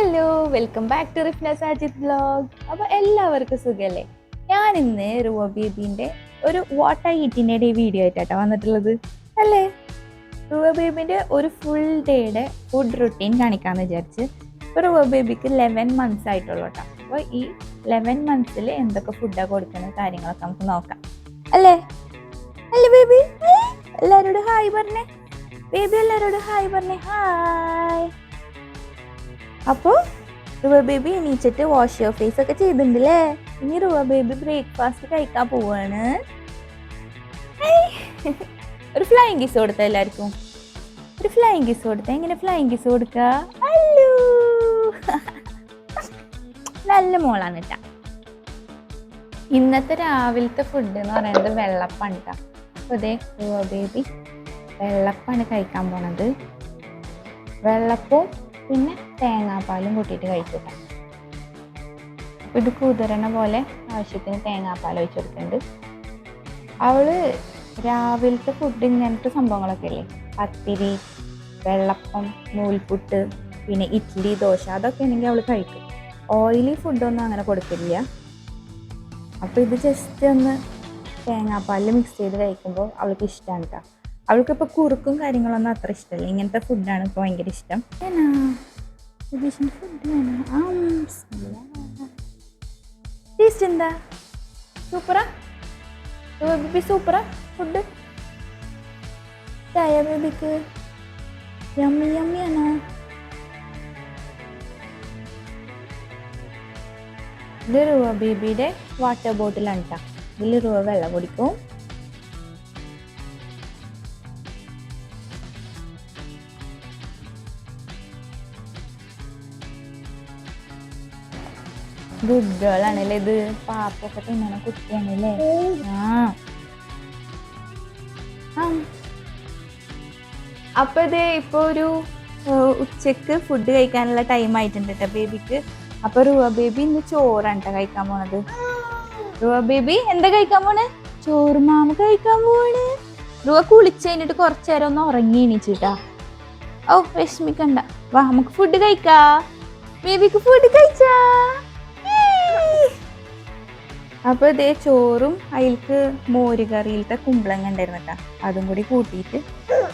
Hello, welcome back to Rifna Sajid vlog. അപ്പോൾ എല്ലാവർക്കും സുഖമല്ലേ? ഞാൻ ഇന്ന് റുവ ബേബീൻ്റെ ഒരു വാട്ട് ഐ ഈറ്റിൻ്റെ വീഡിയോ ആയിട്ടാണ് വന്നിട്ടുള്ളത് അല്ലേ. റുവ ബേബീൻ്റെ ഒരു ഫുൾ ഡേയുടെ ഫുഡ് റുട്ടീൻ കാണിക്കാമെന്ന് വിചാരിച്ച്. ഇപ്പോൾ റുവ ബേബിക്ക് 11 months ആയിട്ടുള്ളൂ കേട്ടോ. അപ്പോൾ ഈ 11 months എന്തൊക്കെ ഫുഡാണ് കൊടുക്കുന്ന കാര്യങ്ങളൊക്കെ നമുക്ക് നോക്കാം അല്ലേ. അല്ലേ ബേബി? എല്ലാവരോടും ഹായ് പറഞ്ഞേ ബേബി, എല്ലാവരോടും ഹായ് പറഞ്ഞേ. ഹായ്. അപ്പോൾ റുവ ബേബി എണീച്ചിട്ട് വാഷ് യുവർ ഫേസ് ഒക്കെ ചെയ്തിട്ടുണ്ടല്ലേ. ഇനി റുവ ബേബി ബ്രേക്ക്ഫാസ്റ്റ് കഴിക്കാൻ പോവാണ്. ഒരു ഫ്ലൈങ് കിസ് കൊടുത്ത എല്ലാവർക്കും. ഒരു ഫ്ലൈങ് കിസ് കൊടുത്ത. എങ്ങനെ ഫ്ലൈങ് കിസ് കൊടുക്ക? അല്ലോ, നല്ല മോളാണ് കേട്ടാ. ഇന്നത്തെ രാവിലത്തെ ഫുഡ് എന്ന് പറയുന്നത് വെള്ളപ്പാണ് കേട്ടോ. അപ്പോൾ ഇതേ റുവ ബേബി വെള്ളപ്പാണ് കഴിക്കാൻ പോണത്. വെള്ളപ്പവും പിന്നെ തേങ്ങാപ്പാലും കൂട്ടിയിട്ട് കഴിച്ചിട്ടാ. ഇത് കുതിരണ പോലെ ആവശ്യത്തിന് തേങ്ങാപ്പാൽ ഒഴിച്ച് കൊടുക്കുന്നുണ്ട്. അവള് രാവിലത്തെ ഫുഡ് ഇങ്ങനത്തെ സംഭവങ്ങളൊക്കെ ഇല്ലേ, പത്തിരി, വെള്ളപ്പം, നൂൽപുട്ട്, പിന്നെ ഇഡ്ഡലി, ദോശ, അതൊക്കെ ഉണ്ടെങ്കിൽ അവൾ കഴിക്കും. ഓയിലി ഫുഡൊന്നും അങ്ങനെ കൊടുക്കില്ല. അപ്പോൾ ഇത് ജസ്റ്റ് ഒന്ന് തേങ്ങാപ്പാലിൽ മിക്സ് ചെയ്ത് കഴിക്കുമ്പോൾ അവൾക്ക് ഇഷ്ടമാണ് കേട്ടോ. അവൾക്കിപ്പോൾ കുറുക്കും കാര്യങ്ങളൊന്നും അത്ര ഇഷ്ടമല്ല. ഇങ്ങനത്തെ ഫുഡാണ് ഇപ്പോൾ ഭയങ്കര ഇഷ്ടം. ടേസ്റ്റ് എന്താ? സൂപ്പറാ ബേബി, സൂപ്പറാ ഫുഡ്. ചായ ബേബിക്ക് യമ്മി യമ്മിയാണോ? ഇത് റുവ ബേബിയുടെ വാട്ടർ ബോട്ടിലാണ് കേട്ടോ. ഇതിൽ റുവ വെള്ളം കുടിക്കും. ഗുഡ് ഗേൾ ആണല്ലേ ഇത്. പാപ്പൊക്കെ തിന്നണ കുട്ടിയാണല്ലേ. അപ്പൊ ഇത് ഇപ്പൊ ഒരു ഉച്ചക്ക് ഫുഡ് കഴിക്കാനുള്ള ടൈം ആയിട്ടുണ്ട് കേട്ടോ ബേബിക്ക്. അപ്പൊ റുവ ബേബി ഇന്ന് ചോറാണ് കേട്ടോ കഴിക്കാൻ പോണത്. റുവ ബേബി എന്താ കഴിക്കാൻ പോണ്? ചോറ് മാമ കഴിക്കാൻ പോണ്. റുവ കുളിച്ച് കഴിഞ്ഞിട്ട് കുറച്ചു നേരം ഒന്ന് ഉറങ്ങി എണീച്ചിട്ടാ. ഓ വിഷമിക്കണ്ട, വാ നമുക്ക് ഫുഡ് കഴിക്കാ. ബേബിക്ക് ഫുഡ് കഴിച്ചാ. അപ്പോൾ ഇതേ ചോറും അതിൽക്ക് മോര് കറിയിലത്തെ കുമ്പളങ്ങ ഉണ്ടായിരുന്നു കേട്ടോ. അതും കൂടി കൂട്ടിയിട്ട്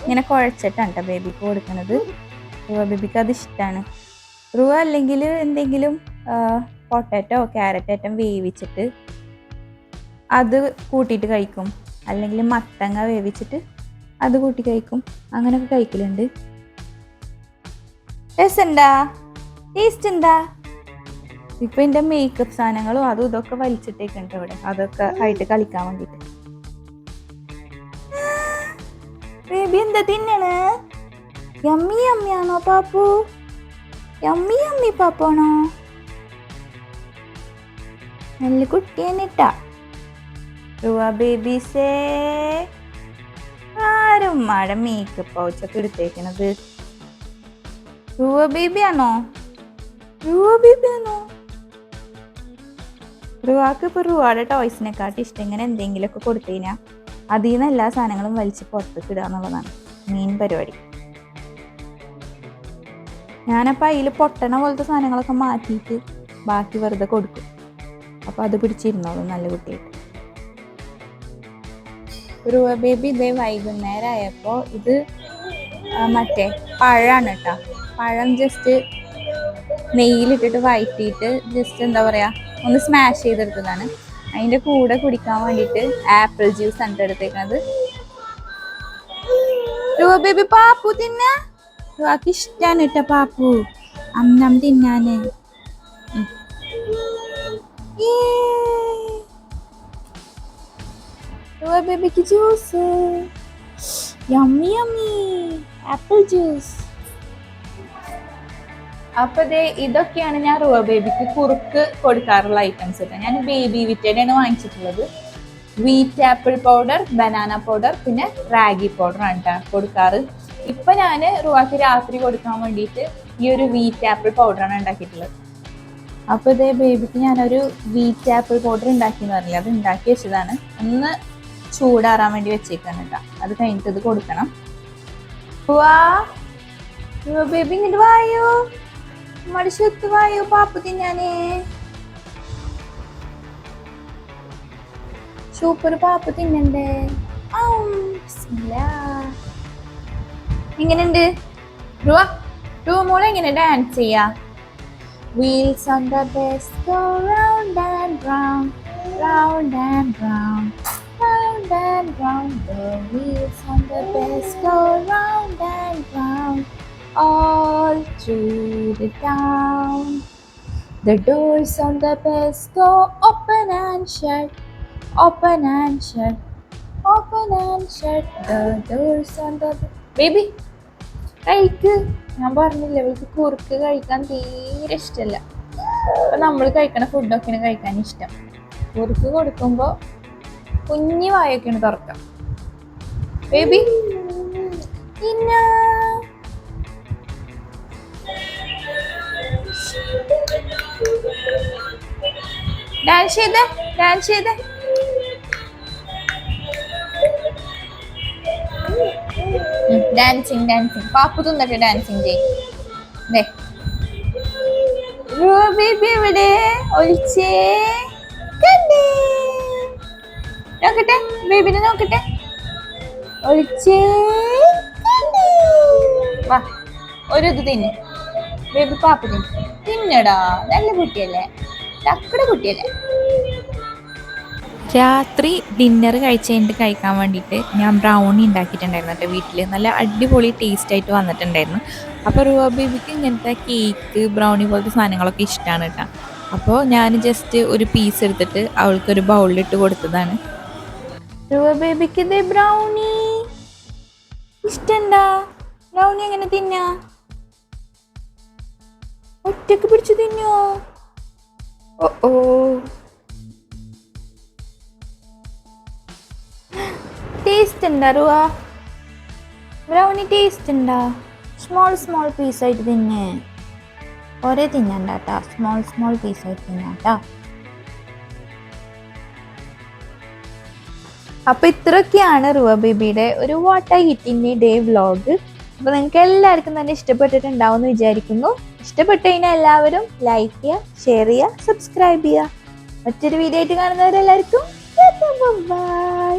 ഇങ്ങനെ കുഴച്ചിട്ടാണ് കേട്ടോ ബേബിക്ക് കൊടുക്കുന്നത്. റുവ ബേബിക്ക് അത് ഇഷ്ടമാണ്. റുവ അല്ലെങ്കിൽ എന്തെങ്കിലും പൊട്ടാറ്റോ ക്യാരറ്റ് ഐറ്റം വേവിച്ചിട്ട് അത് കൂട്ടിയിട്ട് കഴിക്കും. അല്ലെങ്കിൽ മത്തങ്ങ വേവിച്ചിട്ട് അത് കൂട്ടി കഴിക്കും. അങ്ങനെയൊക്കെ കഴിക്കലുണ്ട്. രസമുണ്ടാ? ടേസ്റ്റ് എന്താ? ഇപ്പൊ എൻ്റെ മേക്കപ്പ് സാധനങ്ങളും അതും ഇതൊക്കെ വലിച്ചിട്ടേക്കുണ്ട് ഇവിടെ. അതൊക്കെ ആയിട്ട് കളിക്കാൻ വേണ്ടിട്ട്. ബേബി എന്താ തിന്നണ്? യമ്മി യമ്മിയാണോ പാപ്പു? യമ്മി യമ്മി പാപ്പാണോ? നല്ല കുട്ടിയെന്നിട്ടാ റുവ ബേബീസേ. ആരും മഴ മേക്കപ്പ് പൗച്ചൊക്കെ എടുത്തേക്കണത്. റുവ ബേബിയാണോ? റുവ ബേബിയാണോ? റുവാക്ക് ഇപ്പോൾ റുവാടെ ടോയ്സിനെക്കാട്ടി ഇഷ്ടം ഇങ്ങനെ എന്തെങ്കിലുമൊക്കെ കൊടുത്തു കഴിഞ്ഞാൽ അതിൽ നിന്ന് എല്ലാ സാധനങ്ങളും വലിച്ച് പുറത്തേക്ക് ഇടുക എന്നുള്ളതാണ് മെയിൻ പരിപാടി. ഞാനപ്പോൾ അതിൽ പൊട്ടണ പോലത്തെ സാധനങ്ങളൊക്കെ മാറ്റിയിട്ട് ബാക്കി വെറുതെ കൊടുക്കും. അപ്പോൾ അത് പിടിച്ചിരുന്നോളും നല്ല കുട്ടിയായിട്ട്. റുവ ബേബി ഇതേ വൈകുന്നേരം ആയപ്പോൾ ഇത് മറ്റേ പഴമാണ് കേട്ടോ. പഴം ജസ്റ്റ് നെയ്യിലിട്ടിട്ട് വഴറ്റിയിട്ട് ജസ്റ്റ് എന്താ പറയുക ഒന്ന് സ്മാഷ് ചെയ്തെടുത്തതാണ്. അതിൻ്റെ കൂടെ കുടിക്കാൻ വേണ്ടിയിട്ട് ആപ്പിൾ ജ്യൂസ് ആണ് എടുത്തേക്കുന്നത്. റുവ ബേബി പാപ്പു തിന്ന. റുവാക്ക് ഇഷ്ടമാണ് കേട്ടോ പാപ്പു അന്നം തിന്നാന്. റുവ ബേബിക്ക് juice. Yummy yummy apple juice. അപ്പൊ ഇതൊക്കെയാണ് ഞാൻ റുവ ബേബിക്ക് കുറുക്ക് കൊടുക്കാറുള്ള ഐറ്റംസ് കേട്ടോ. ഞാൻ ബേബി വിറ്റയുടെയാണ് വാങ്ങിച്ചിട്ടുള്ളത്. Wheat apple powder, banana powder, പിന്നെ റാഗി പൗഡർ ആണ് കേട്ടോ കൊടുക്കാറ്. ഇപ്പൊ ഞാൻ റുവാക്ക് രാത്രി കൊടുക്കാൻ വേണ്ടിയിട്ട് ഈ ഒരു വീറ്റ് ആപ്പിൾ പൗഡറാണ് ഉണ്ടാക്കിയിട്ടുള്ളത്. അപ്പൊ ബേബിക്ക് ഞാനൊരു വീറ്റ് ആപ്പിൾ പൗഡർ ഉണ്ടാക്കിയെന്ന് പറഞ്ഞില്ല, അത് ഉണ്ടാക്കി വെച്ചതാണ്. ഒന്ന് ചൂടാറാൻ വേണ്ടി വെച്ചേക്കാണ് കേട്ടോ. അത് കഴിഞ്ഞിട്ട് ഇത് കൊടുക്കണം. റുവ ബേബി ഇങ്ങോട്ട് വായോ. മടിച്ചെത്ത് വായോ പാപ്പ തിന്നാനേ. സൂപ്പർ പാപ്പ തിന്നണ്ടേ. എങ്ങനെയുണ്ട് മോളെ? എങ്ങനെ ഡാൻസ് ചെയ്യാ? Wheels on the bus go round and round, round and round, round and round. The wheels on the bus go round and round, all through the town. The doors on the bus go open and shut, open and shut, open and shut. The doors on the baby. കഴിക്ക്. ഞാൻ പറഞ്ഞില്ല ഇവൾക്ക് കുറുക്ക് കഴിക്കാൻ തീരെ ഇഷ്ടമല്ല. അപ്പൊ നമ്മൾ കഴിക്കണ ഫുഡൊക്കെയാണ് കഴിക്കാൻ ഇഷ്ടം. കുറുക്ക് കൊടുക്കുമ്പോ കുഞ്ഞു വായൊക്കെയാണ് തുറക്കാം. ബേബി ഡാൻസ് ചെയ്തേ, ഡാൻസ് ചെയ്തേ. ഡാൻസിങ് ഡാൻസിങ് പാപ്പു തിന്നിട്ട് ഡാൻസിങ് ചെയ്യും. ബേബി എവിടെ? ഒളിച്ചേ കണ്ടേ. നോക്കട്ടെ, ബേബിനെ നോക്കട്ടെ. ഒളിച്ചേ കണ്ടേ. വാ ഒരു ഇത് തിന്നെ ബേബി. പാപ്പു തിന്നടാ, നല്ല കുട്ടിയല്ലേ, ചക്കടെ കുട്ടിയല്ലേ. രാത്രി ഡിന്നർ കഴിച്ചതിൻ്റെ കഴിക്കാൻ വേണ്ടിയിട്ട് ഞാൻ ബ്രൗണി ഉണ്ടാക്കിയിട്ടുണ്ടായിരുന്നു കേട്ടോ വീട്ടിൽ. നല്ല അടിപൊളി ടേസ്റ്റ് ആയിട്ട് വന്നിട്ടുണ്ടായിരുന്നു. അപ്പോൾ റുവ ബേബിക്ക് ഇങ്ങനത്തെ കേക്ക് ബ്രൗണി പോലത്തെ സാധനങ്ങളൊക്കെ ഇഷ്ടമാണ് കേട്ടോ. അപ്പോൾ ഞാൻ ജസ്റ്റ് ഒരു പീസ് എടുത്തിട്ട് അവൾക്കൊരു ബൗളിലിട്ട് കൊടുത്തതാണ്. റുവ ബേബിക്ക് ഇത് ബ്രൗണി ഇഷ്ടണ്ടാ? ബ്രൗണി എങ്ങനെ തിന്നാ? ഒറ്റക്ക് പിടിച്ച് തിന്നോ? ഓ ടേസ്റ്റ് ഉണ്ടാ റുവ? ബ്രൗണി ടേസ്റ്റ് ഉണ്ടാ? സ്മോൾ പീസായിട്ട് തിന്നെ. ഒരേ തിന്നണ്ടാട്ടാ, സ്മോൾ പീസായിട്ട് തിന്നാട്ടാ. അപ്പോൾ ഇത്രയൊക്കെയാണ് റുവ ബേബിയുടെ ഒരു what I eat in A day vlog. അപ്പോൾ നിങ്ങൾക്ക് എല്ലാവർക്കും തന്നെ ഇഷ്ടപ്പെട്ടിട്ടുണ്ടാവും എന്ന് വിചാരിക്കുന്നു. ഇഷ്ടപ്പെട്ടു കഴിഞ്ഞാൽ എല്ലാവരും ലൈക്ക് ചെയ്യുക, ഷെയർ ചെയ്യുക, സബ്സ്ക്രൈബ് ചെയ്യുക. മറ്റൊരു വീഡിയോ ആയിട്ട് കാണുന്നവരെല്ലാവർക്കും ബൈ.